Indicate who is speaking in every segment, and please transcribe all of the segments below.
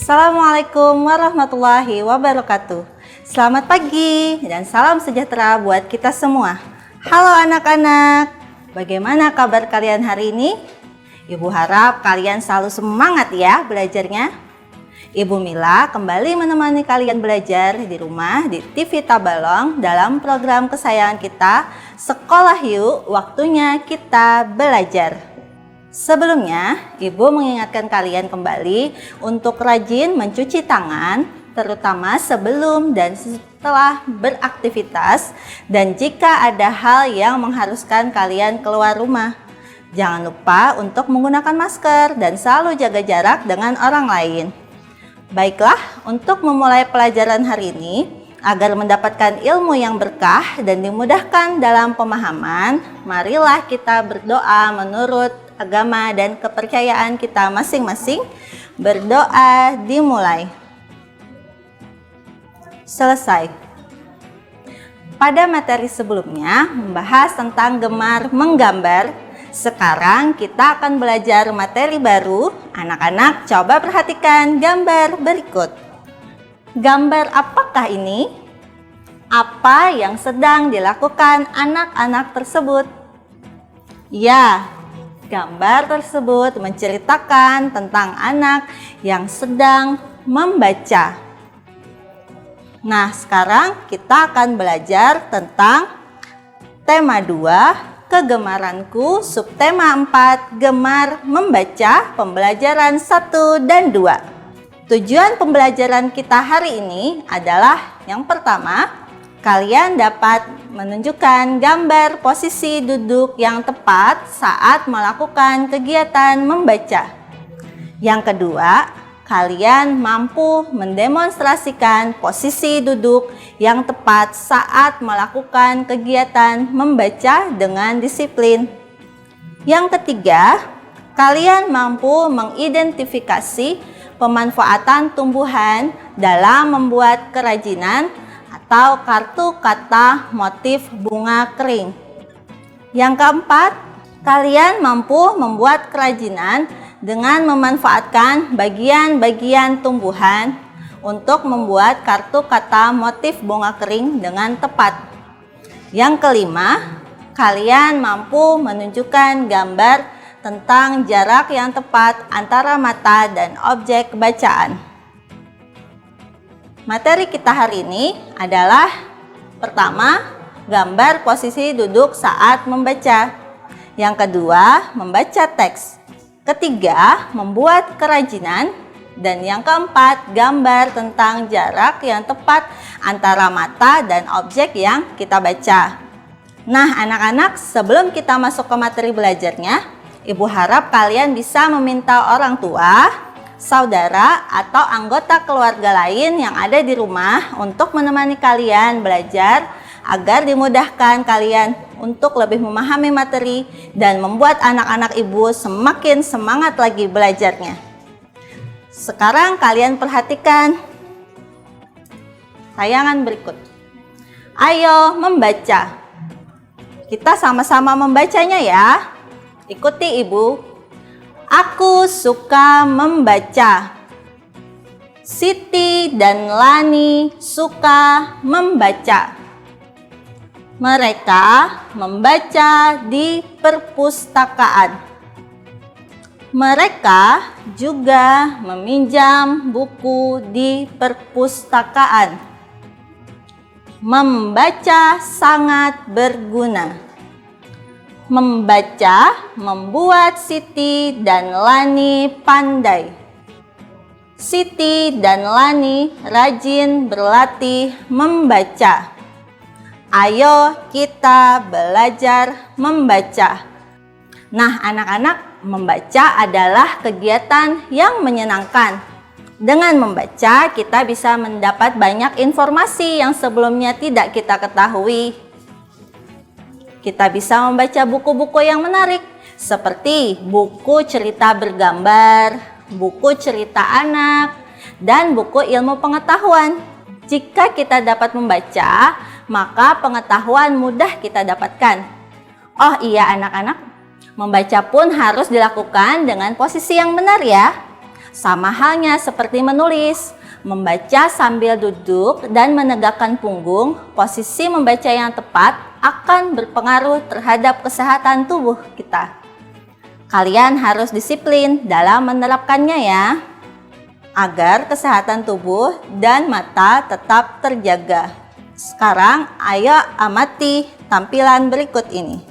Speaker 1: Assalamualaikum warahmatullahi wabarakatuh. Selamat pagi dan salam sejahtera buat kita semua. Halo anak-anak, bagaimana kabar kalian hari ini? Ibu harap kalian selalu semangat ya belajarnya. Ibu Mila kembali menemani kalian belajar di rumah di TV Tabalong dalam program kesayangan kita, Sekolah Yuk, waktunya kita belajar. Sebelumnya, Ibu mengingatkan kalian kembali untuk rajin mencuci tangan, terutama sebelum dan setelah beraktivitas, dan jika ada hal yang mengharuskan kalian keluar rumah. Jangan lupa untuk menggunakan masker dan selalu jaga jarak dengan orang lain. Baiklah, untuk memulai pelajaran hari ini, agar mendapatkan ilmu yang berkah dan dimudahkan dalam pemahaman, marilah kita berdoa menurut agama dan kepercayaan kita masing-masing. Berdoa dimulai. Selesai. Pada materi sebelumnya membahas tentang gemar menggambar. Sekarang kita akan belajar materi baru. Anak-anak coba perhatikan gambar berikut. Gambar apakah ini? Apa yang sedang dilakukan anak-anak tersebut? Ya, gambar tersebut menceritakan tentang anak yang sedang membaca. Nah, sekarang kita akan belajar tentang tema 2, kegemaranku, subtema 4, gemar membaca, pembelajaran 1 dan 2. Tujuan pembelajaran kita hari ini adalah yang pertama, kalian dapat menunjukkan gambar posisi duduk yang tepat saat melakukan kegiatan membaca. Yang kedua, kalian mampu mendemonstrasikan posisi duduk yang tepat saat melakukan kegiatan membaca dengan disiplin. Yang ketiga, kalian mampu mengidentifikasi pemanfaatan tumbuhan dalam membuat kerajinan atau kartu kata motif bunga kering. Yang keempat, kalian mampu membuat kerajinan dengan memanfaatkan bagian-bagian tumbuhan untuk membuat kartu kata motif bunga kering dengan tepat. Yang kelima, kalian mampu menunjukkan gambar tentang jarak yang tepat antara mata dan objek bacaan. Materi kita hari ini adalah pertama, gambar posisi duduk saat membaca. Yang kedua, membaca teks. Ketiga, membuat kerajinan. Dan yang keempat, gambar tentang jarak yang tepat antara mata dan objek yang kita baca. Nah, anak-anak, sebelum kita masuk ke materi belajarnya, Ibu harap kalian bisa meminta orang tua, saudara, atau anggota keluarga lain yang ada di rumah untuk menemani kalian belajar agar dimudahkan kalian untuk lebih memahami materi dan membuat anak-anak ibu semakin semangat lagi belajarnya. Sekarang kalian perhatikan tayangan berikut. Ayo membaca. Kita sama-sama membacanya ya. Ikuti ibu. Aku suka membaca. Siti dan Lani suka membaca. Mereka membaca di perpustakaan. Mereka juga meminjam buku di perpustakaan. Membaca sangat berguna. Membaca membuat Siti dan Lani pandai. Siti dan Lani rajin berlatih membaca. Ayo kita belajar membaca. Nah, anak-anak, membaca adalah kegiatan yang menyenangkan. Dengan membaca, kita bisa mendapat banyak informasi yang sebelumnya tidak kita ketahui. Kita bisa membaca buku-buku yang menarik, seperti buku cerita bergambar, buku cerita anak, dan buku ilmu pengetahuan. Jika kita dapat membaca, maka pengetahuan mudah kita dapatkan. Oh iya anak-anak, membaca pun harus dilakukan dengan posisi yang benar ya. Sama halnya seperti menulis, membaca sambil duduk dan menegakkan punggung, posisi membaca yang tepat akan berpengaruh terhadap kesehatan tubuh kita. Kalian harus disiplin dalam menerapkannya ya, agar kesehatan tubuh dan mata tetap terjaga. Sekarang ayo amati tampilan berikut ini.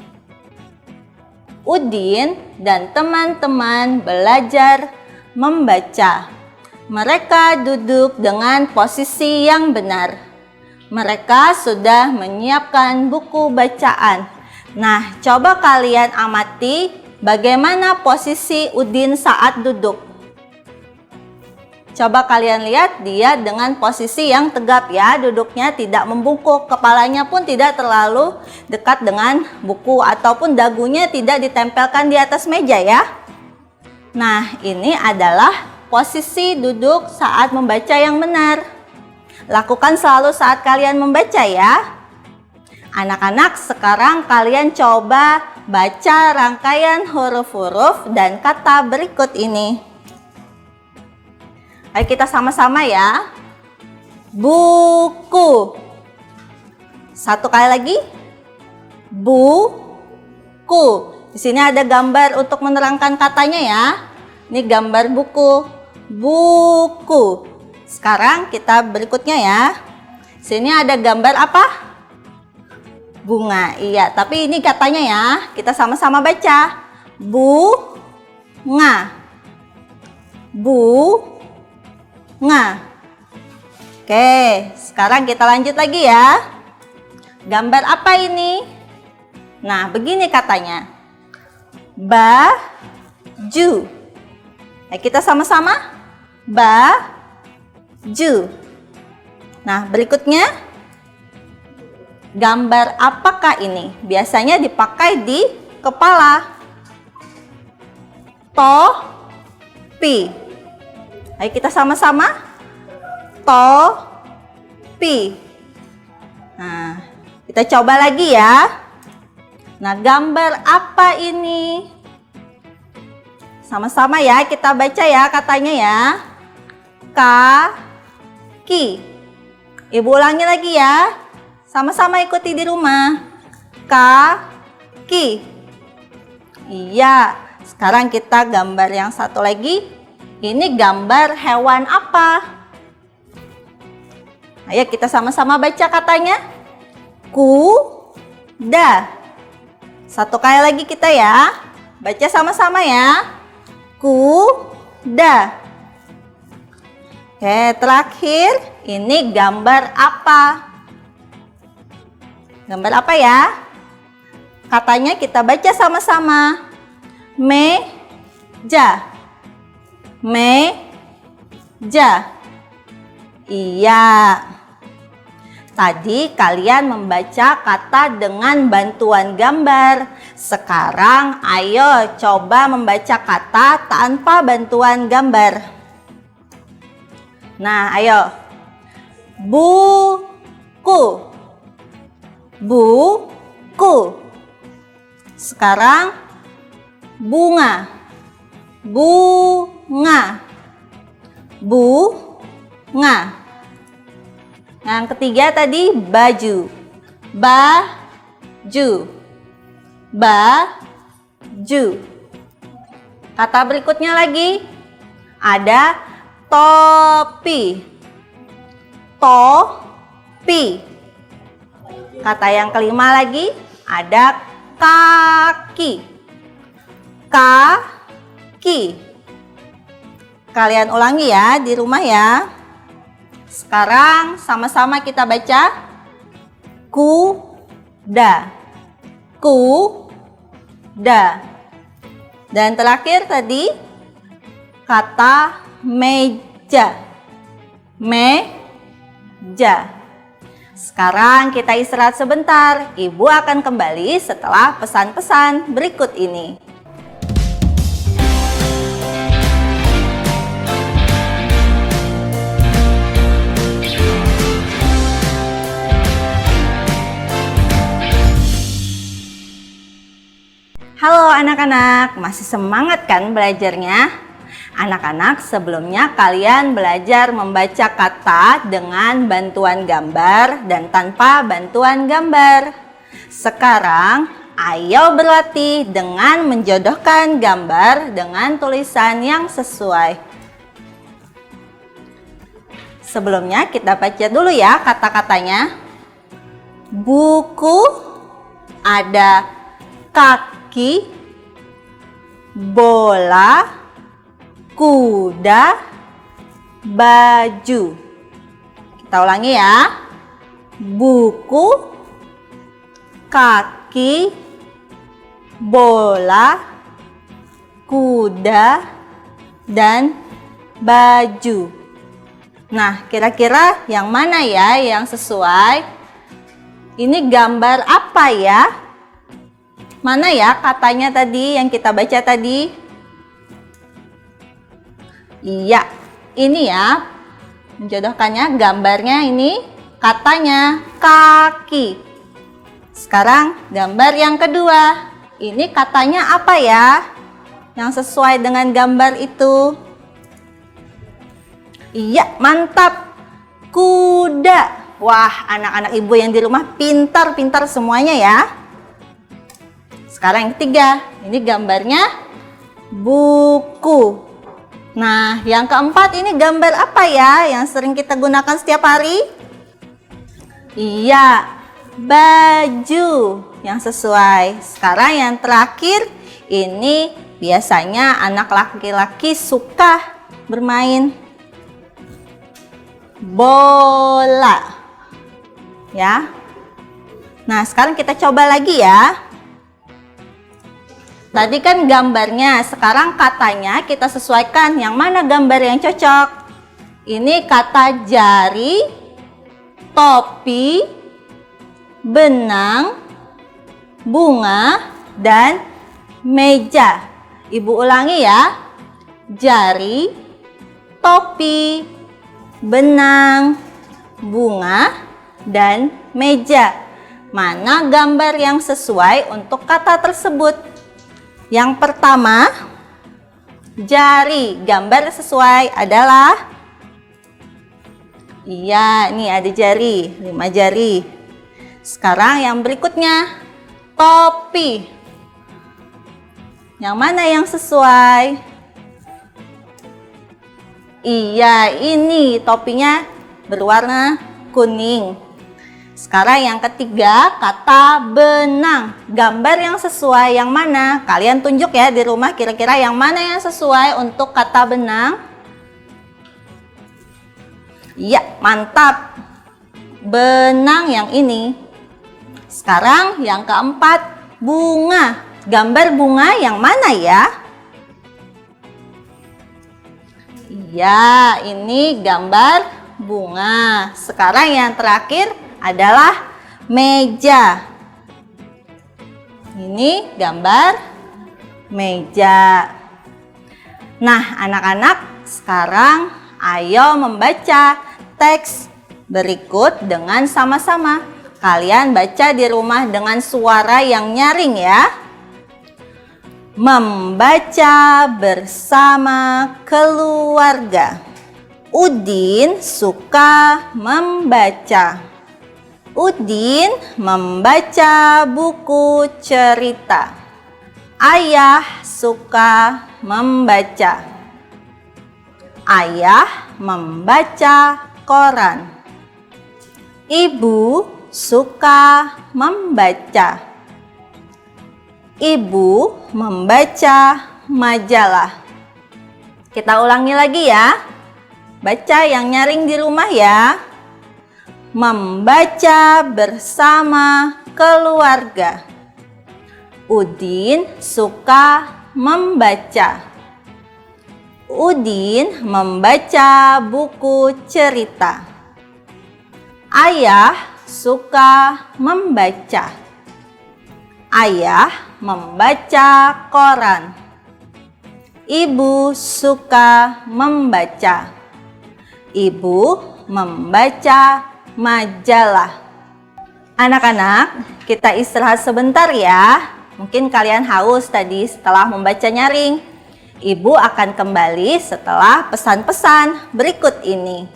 Speaker 1: Udin dan teman-teman belajar membaca. Mereka duduk dengan posisi yang benar. Mereka sudah menyiapkan buku bacaan. Nah, coba kalian amati bagaimana posisi Udin saat duduk. Coba kalian lihat, dia dengan posisi yang tegap ya, duduknya tidak membungkuk, kepalanya pun tidak terlalu dekat dengan buku ataupun dagunya tidak ditempelkan di atas meja ya. Nah, ini adalah posisi duduk saat membaca yang benar. Lakukan selalu saat kalian membaca ya. Anak-anak, sekarang kalian coba baca rangkaian huruf-huruf dan kata berikut ini. Ayo kita sama-sama ya. Buku. Satu kali lagi. Buku. Di sini ada gambar untuk menerangkan katanya ya. Ini gambar buku. Buku. Sekarang kita berikutnya ya. Sini ada gambar apa? Bunga. Iya, tapi ini katanya ya. Kita sama-sama baca. Bunga. Bunga. Oke, sekarang kita lanjut lagi ya. Gambar apa ini? Nah, begini katanya. Baju. Kita sama-sama. Baju. Nah, berikutnya. Gambar apakah ini? Biasanya dipakai di kepala. Topi. Ayo kita sama-sama. Topi. Nah, kita coba lagi ya. Nah, gambar apa ini? Sama-sama ya, kita baca ya katanya ya. Kaki. Ibu ulangi lagi ya. Sama-sama ikuti di rumah. Kaki. Iya, sekarang kita gambar yang satu lagi. Ini gambar hewan apa? Ayo kita sama-sama baca katanya. Kuda. Satu kali lagi kita ya. Baca sama-sama ya. Kuda. Oke, terakhir ini gambar apa? Gambar apa ya? Katanya kita baca sama-sama. Meja. Meja. Iya. Tadi kalian membaca kata dengan bantuan gambar. Sekarang ayo coba membaca kata tanpa bantuan gambar. Nah, ayo. Buku. Buku. Sekarang bunga. Bunga. Bunga. Yang ketiga tadi baju. Baju. Baju. Kata berikutnya lagi ada topi. Topi. Kata yang kelima lagi ada kaki. Kaki. Kalian ulangi ya di rumah ya. Sekarang sama-sama kita baca. Kuda. Kuda. Dan terakhir tadi kata meja. Meja. Sekarang kita istirahat sebentar. Ibu akan kembali setelah pesan-pesan berikut ini. Halo anak-anak, masih semangat kan belajarnya? Anak-anak, sebelumnya kalian belajar membaca kata dengan bantuan gambar dan tanpa bantuan gambar. Sekarang, ayo berlatih dengan menjodohkan gambar dengan tulisan yang sesuai. Sebelumnya kita baca dulu ya kata-katanya. Buku, ada kaki, bola, kuda, baju. Kita ulangi ya. Buku, kaki, bola, kuda, dan baju. Nah, kira-kira yang mana ya yang sesuai? Ini gambar apa ya? Mana ya katanya tadi yang kita baca tadi? Iya, ini ya. Menjodohkannya gambarnya ini katanya kaki. Sekarang gambar yang kedua. Ini katanya apa ya? Yang sesuai dengan gambar itu. Iya, mantap. Kuda. Wah, anak-anak ibu yang di rumah pintar-pintar semuanya ya. Sekarang yang ketiga. Ini gambarnya buku. Nah, yang keempat ini gambar apa ya yang sering kita gunakan setiap hari? Iya, baju yang sesuai. Sekarang yang terakhir, ini biasanya anak laki-laki suka bermain bola. Ya. Nah, sekarang kita coba lagi ya. Tadi kan gambarnya, sekarang katanya kita sesuaikan yang mana gambar yang cocok. Ini kata jari, topi, benang, bunga, dan meja. Ibu ulangi ya. Jari, topi, benang, bunga, dan meja. Mana gambar yang sesuai untuk kata tersebut? Yang pertama, jari. Gambar sesuai adalah, iya, ini ada jari, 5 jari. Sekarang yang berikutnya, topi. Yang mana yang sesuai? Iya, ini topinya berwarna kuning. Sekarang yang ketiga, kata benang. Gambar yang sesuai yang mana? Kalian tunjuk ya di rumah kira-kira yang mana yang sesuai untuk kata benang. Iya, mantap. Benang yang ini. Sekarang yang keempat, bunga. Gambar bunga yang mana ya? Iya, ini gambar bunga. Sekarang yang terakhir adalah meja. Ini gambar meja. Nah, anak-anak, sekarang ayo membaca teks berikut dengan sama-sama. Kalian baca di rumah dengan suara yang nyaring ya. Membaca bersama keluarga. Udin suka membaca. Udin membaca buku cerita. Ayah suka membaca. Ayah membaca koran. Ibu suka membaca. Ibu membaca majalah. Kita ulangi lagi ya. Baca yang nyaring di rumah ya. Membaca bersama keluarga. Udin suka membaca. Udin membaca buku cerita. Ayah suka membaca. Ayah membaca koran. Ibu suka membaca. Ibu membaca majalah. Anak-anak, kita istirahat sebentar ya. Mungkin kalian haus tadi setelah membaca nyaring. Ibu akan kembali setelah pesan-pesan berikut ini.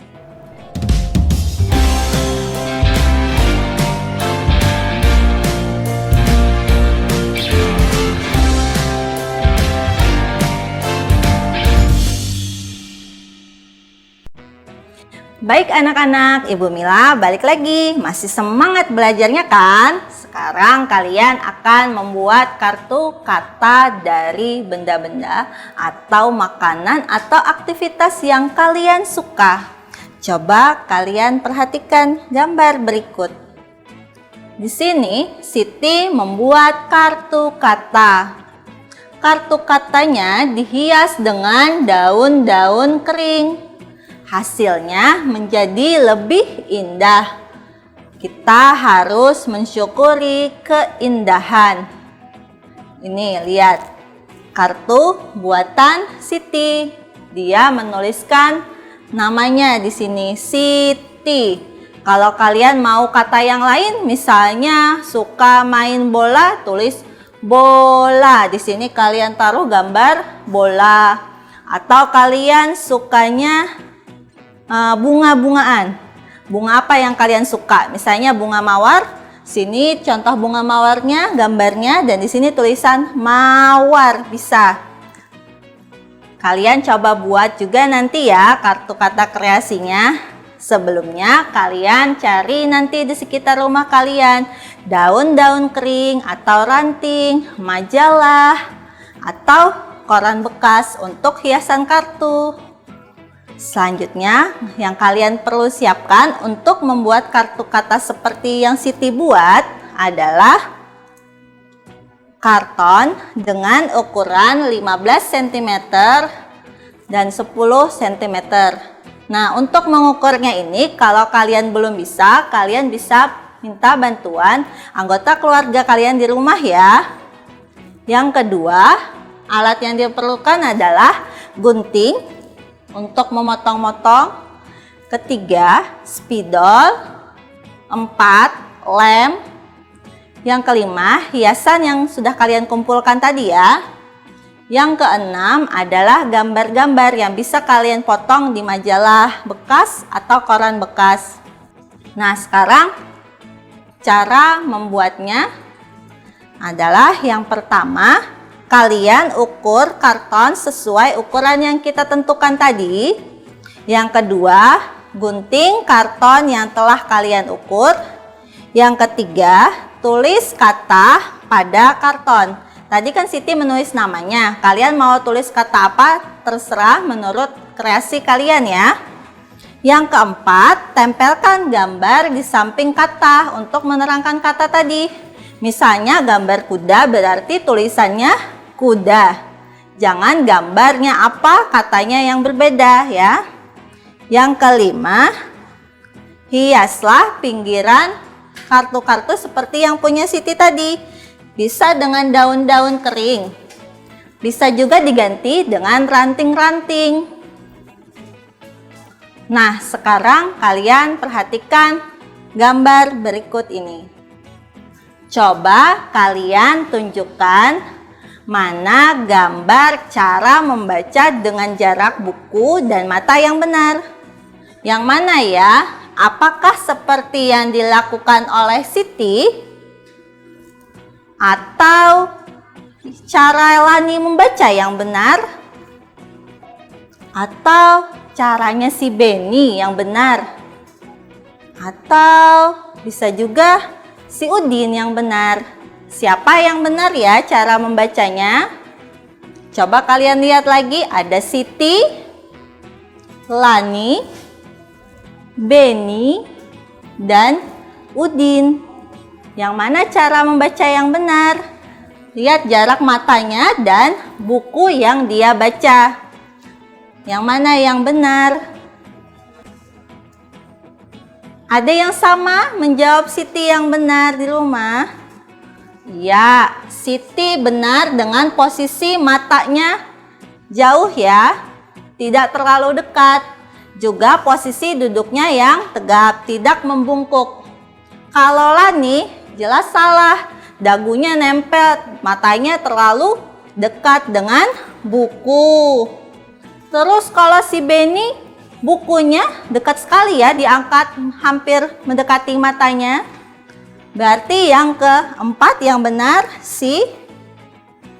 Speaker 1: Baik anak-anak, Ibu Mila balik lagi. Masih semangat belajarnya kan? Sekarang kalian akan membuat kartu kata dari benda-benda atau makanan atau aktivitas yang kalian suka. Coba kalian perhatikan gambar berikut. Di sini Siti membuat kartu kata. Kartu katanya dihias dengan daun-daun kering. Hasilnya menjadi lebih indah. Kita harus mensyukuri keindahan. Ini lihat kartu buatan Siti. Dia menuliskan namanya di sini Siti. Kalau kalian mau kata yang lain, misalnya suka main bola, tulis bola. Di sini kalian taruh gambar bola. Atau kalian sukanya bunga-bungaan. Bunga apa yang kalian suka? Misalnya bunga mawar. Sini contoh bunga mawarnya, gambarnya, dan di sini tulisan mawar. Bisa. Kalian coba buat juga nanti ya kartu kata kreasinya. Sebelumnya kalian cari nanti di sekitar rumah kalian daun-daun kering atau ranting, majalah, atau koran bekas untuk hiasan kartu. Selanjutnya, yang kalian perlu siapkan untuk membuat kartu kata seperti yang Siti buat adalah karton dengan ukuran 15 cm dan 10 cm. Nah, untuk mengukurnya ini, kalau kalian belum bisa, kalian bisa minta bantuan anggota keluarga kalian di rumah ya. Yang kedua, alat yang diperlukan adalah gunting untuk memotong-motong. Ketiga, spidol. 4, lem. Yang kelima, hiasan yang sudah kalian kumpulkan tadi ya. Yang keenam adalah gambar-gambar yang bisa kalian potong di majalah bekas atau koran bekas. Nah, sekarang cara membuatnya adalah yang pertama, kalian ukur karton sesuai ukuran yang kita tentukan tadi. Yang kedua, gunting karton yang telah kalian ukur. Yang ketiga, tulis kata pada karton. Tadi kan Siti menulis namanya. Kalian mau tulis kata apa? Terserah menurut kreasi kalian ya. Yang keempat, tempelkan gambar di samping kata untuk menerangkan kata tadi. Misalnya gambar kuda berarti tulisannya kuda. Jangan gambarnya apa, katanya yang berbeda ya. Yang kelima, hiaslah pinggiran kartu-kartu seperti yang punya Siti tadi. Bisa dengan daun-daun kering. Bisa juga diganti dengan ranting-ranting. Nah, sekarang kalian perhatikan gambar berikut ini. Coba kalian tunjukkan mana gambar cara membaca dengan jarak buku dan mata yang benar. Yang mana ya? Apakah seperti yang dilakukan oleh Siti? Atau cara Lani membaca yang benar? Atau caranya si Beni yang benar? Atau bisa juga si Udin yang benar? Siapa yang benar ya cara membacanya? Coba kalian lihat lagi, ada Siti, Lani, Beni, dan Udin. Yang mana cara membaca yang benar? Lihat jarak matanya dan buku yang dia baca. Yang mana yang benar? Ada yang sama menjawab Siti yang benar di rumah? Ya, Siti benar dengan posisi matanya jauh ya, tidak terlalu dekat. Juga posisi duduknya yang tegap, tidak membungkuk. Kalau Lani jelas salah, dagunya nempel, matanya terlalu dekat dengan buku. Terus kalau si Benny, bukunya dekat sekali ya, diangkat hampir mendekati matanya. Berarti yang keempat yang benar si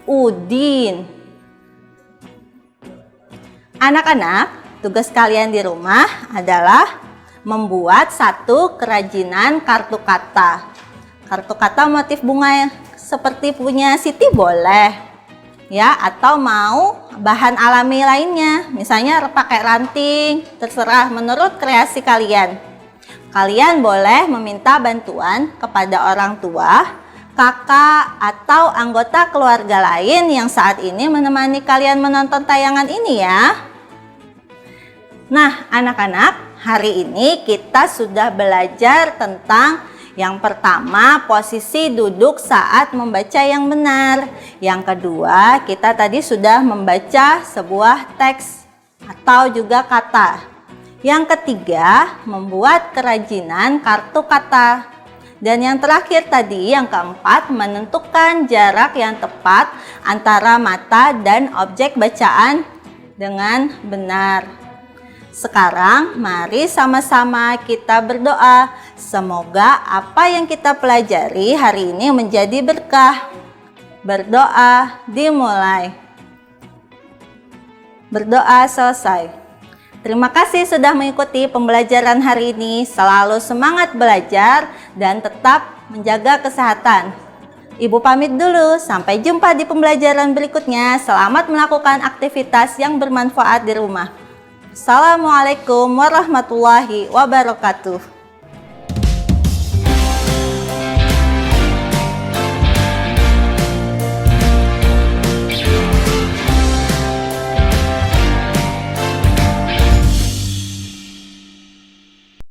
Speaker 1: Udin. Anak-anak, tugas kalian di rumah adalah membuat satu kerajinan kartu kata. Kartu kata motif bunga seperti punya Siti boleh, ya, atau mau bahan alami lainnya, misalnya pakai ranting, terserah menurut kreasi kalian. Kalian boleh meminta bantuan kepada orang tua, kakak, atau anggota keluarga lain yang saat ini menemani kalian menonton tayangan ini ya. Nah, anak-anak, hari ini kita sudah belajar tentang yang pertama, posisi duduk saat membaca yang benar. Yang kedua, kita tadi sudah membaca sebuah teks atau juga kata. Yang ketiga, membuat kerajinan kartu kata. Dan yang terakhir tadi, yang keempat, menentukan jarak yang tepat antara mata dan objek bacaan dengan benar. Sekarang, mari sama-sama kita berdoa. Semoga apa yang kita pelajari hari ini menjadi berkah. Berdoa dimulai. Berdoa selesai. Terima kasih sudah mengikuti pembelajaran hari ini. Selalu semangat belajar dan tetap menjaga kesehatan. Ibu pamit dulu. Sampai jumpa di pembelajaran berikutnya. Selamat melakukan aktivitas yang bermanfaat di rumah. Assalamualaikum warahmatullahi wabarakatuh.